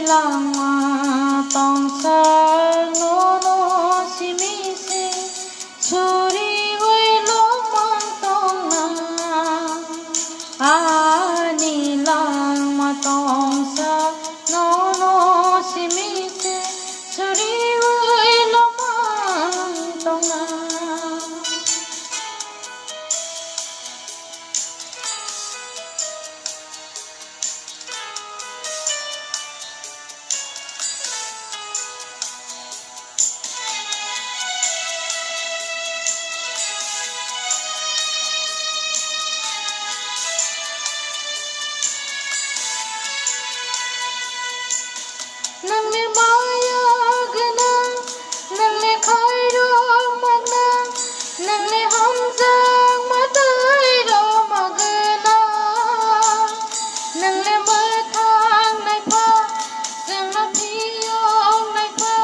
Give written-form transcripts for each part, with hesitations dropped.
lama tong sa no no si mi se chori oi lo mang tong na ani lama tong sa no no si mi se chori oi lo mang tong na nang le maya gna nang le khai ro magna nang le ham jang ma dai ro magna nang le ma thang nai pha jang na phi ong nai pha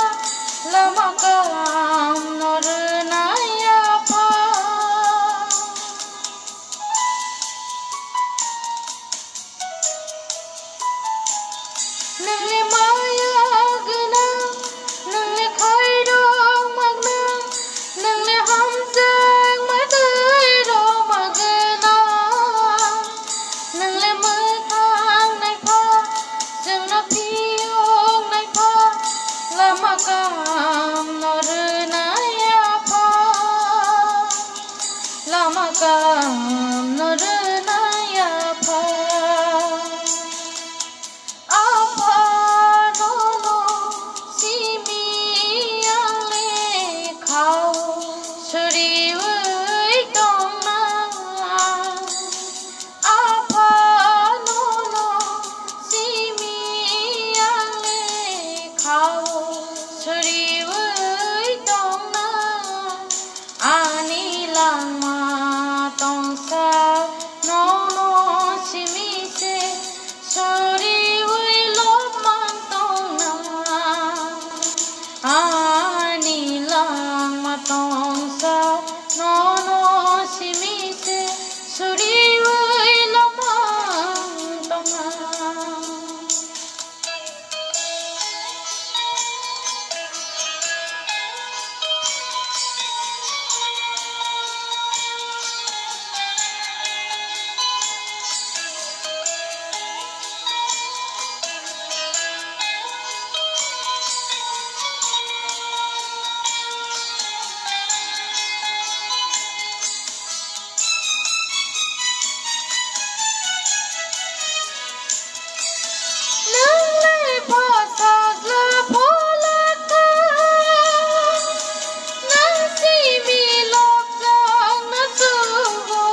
lama kam nor na ya pha nang le maya gna nang le khai ro magna nang le ham jang ma dai ro magna nang le ma thang nai pha jang na phi ong nai pha lama kam nor na ya pha lama kam nor na ya pha apa no no si mi ang le khao chori oi tong na apa no no si mi ang le khao chori oi tong na ani lama tong sa no no si mi se chori oi lo mang tong na ani lama tong sa no no si mi se chori oi lo mang tong na nang le pha sa la pho la ta nang si mi lok jang na su ho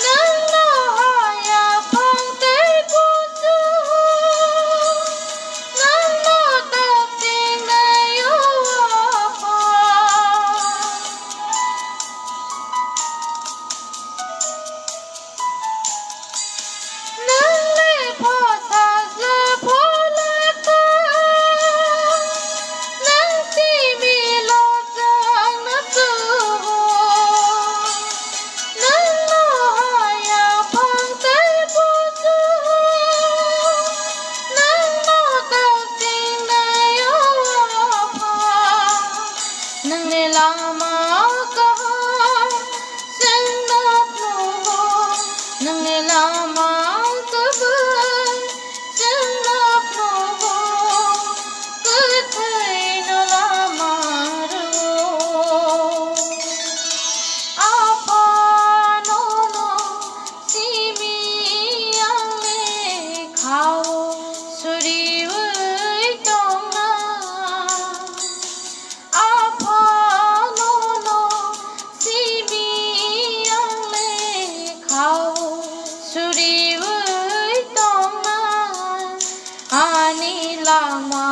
nang lo ha ya phang te pu su nang lo ta sing na yo pha nang le pha sa la pho la ta nang si mi lo jang na su ho nang lo ha ya phang te pu su nang lo ta sing na yo pha nang le lama ka sen na no nang le lama ka sen na no ku thai no lama ro apa no no si mi ang le khao chori oi tong na apa no no si mi ang le khao chori oi tong na ani lama